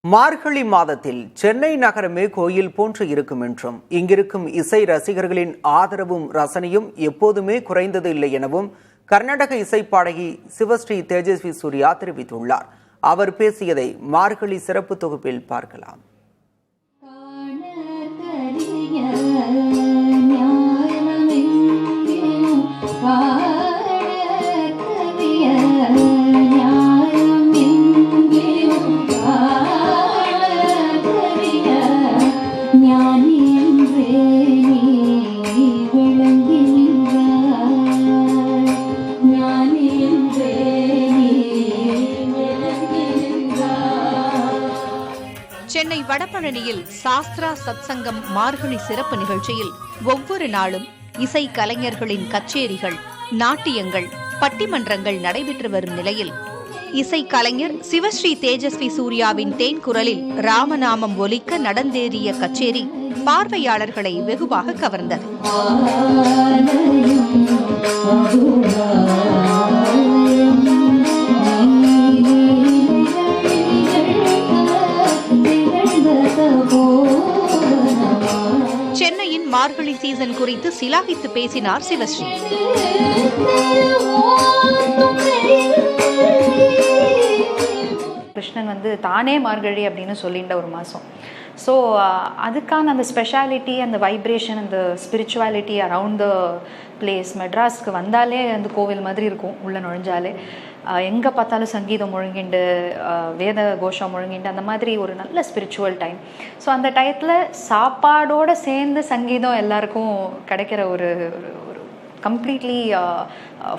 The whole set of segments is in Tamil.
மார்கழி மாதத்தில் சென்னை நகரமே கோயில் போன்று இருக்கும் என்றும் இங்கிருக்கும் இசை ரசிகர்களின் ஆதரவும் ரசனையும் எப்போதுமே குறைந்தது இல்லை எனவும் கர்நாடக இசை பாடகி சிவஸ்ரீ தேஜஸ்வி சூர்யா தெரிவித்துள்ளார். அவர் பேசியதை மார்கழி சிறப்பு தொகுப்பில் பார்க்கலாம். சென்னை வடபழனியில் சாஸ்திரா சத்சங்கம் மார்கழி சிறப்பு நிகழ்ச்சியில் ஒவ்வொரு நாளும் இசை கலைஞர்களின் கச்சேரிகள், நாட்டியங்கள், பட்டிமன்றங்கள் நடைபெற்று வரும் நிலையில் இசை கலைஞர் சிவஸ்ரீ தேஜஸ்வி சூர்யாவின் தேன் குரலில் ராமநாமம் ஒலிக்க நடந்தேறிய கச்சேரி பார்வையாளர்களை வெகுவாக கவர்ந்தது. சென்னையின் மார்கழி சீசன் குறித்து சிலாகித்து பேசினார் சிவஸ்ரீ. கிருஷ்ணன் தானே மார்கழி அப்படின்னு சொல்லிட்ட ஒரு மாதம். ஸோ அதுக்கான அந்த ஸ்பெஷாலிட்டி, அந்த வைப்ரேஷன், அந்த ஸ்பிரிச்சுவாலிட்டி அரவுண்ட் த பிளேஸ். மெட்ராஸ்க்கு வந்தாலே அந்த கோவில் மாதிரி இருக்கும். உள்ளே நுழைஞ்சாலே எங்கே பார்த்தாலும் சங்கீதம் முழங்கிண்டு, வேத கோஷம் முழங்கிண்டு, அந்த மாதிரி ஒரு நல்ல ஸ்பிரிச்சுவல் டைம். ஸோ அந்த டயத்தில் சாப்பாடோடு சேர்ந்து சங்கீதம் எல்லாருக்கும் கிடைக்கிற ஒரு கம்ப்ளீட்லி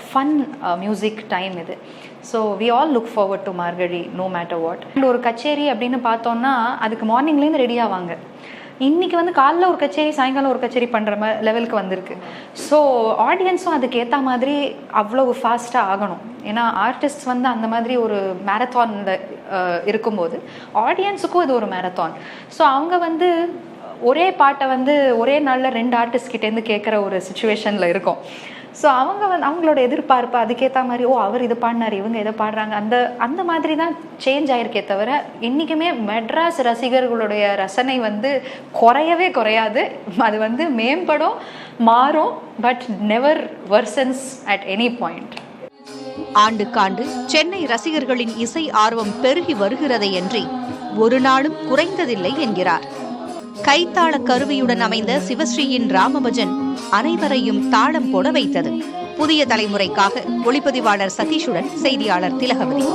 ஃபன் மியூசிக் டைம் இது. So we all look forward to Margazhi no matter what. And ஒரு கச்சேரி அப்படின்னு பார்த்தோன்னா அதுக்கு மார்னிங்லேருந்து ரெடி ஆவாங்க. இன்றைக்கி காலைல ஒரு கச்சேரி, சாயங்காலம் ஒரு கச்சேரி பண்ணுற லெவலுக்கு வந்திருக்கு. ஸோ ஆடியன்ஸும் அதுக்கு ஏற்ற மாதிரி அவ்வளோ ஃபாஸ்ட்டாக ஆகணும். ஏன்னா ஆர்டிஸ்ட் அந்த மாதிரி ஒரு மேரத்தானில் இருக்கும்போது ஆடியன்ஸுக்கும் இது ஒரு மேரத்தான். ஸோ அவங்க ஒரே பாட்டை ஒரே நாளில் 2 ஆர்டிஸ்ட் கிட்டேருந்து கேட்குற ஒரு சுச்சுவேஷனில் இருக்கும். ஸோ அவங்களோட எதிர்பார்ப்பு அதுக்கேற்ற மாதிரி, அவர் இது பாடினார், இவங்க இதை பாடுறாங்க, அந்த மாதிரி தான் சேஞ்ச் ஆகிருக்கே தவிர இன்றைக்குமே மெட்ராஸ் ரசிகர்களுடைய ரசனை குறையவே குறையாது. அது மேம்படும், மாறும், but never worsens at any point. ஆண்டுக்காண்டு சென்னை ரசிகர்களின் இசை ஆர்வம் பெருகி வருகிறதையன்றி ஒரு நாளும் குறைந்ததில்லை என்கிறார். கைத்தாள கருவியுடன் அமைந்த சிவஸ்ரீயின் ராமபஜன் அனைவரையும் தாளம் போட வைத்தது. புதிய தலைமுறைக்காக ஒளிப்பதிவாளர் சதீஷுடன் செய்தியாளர் திலகவதி.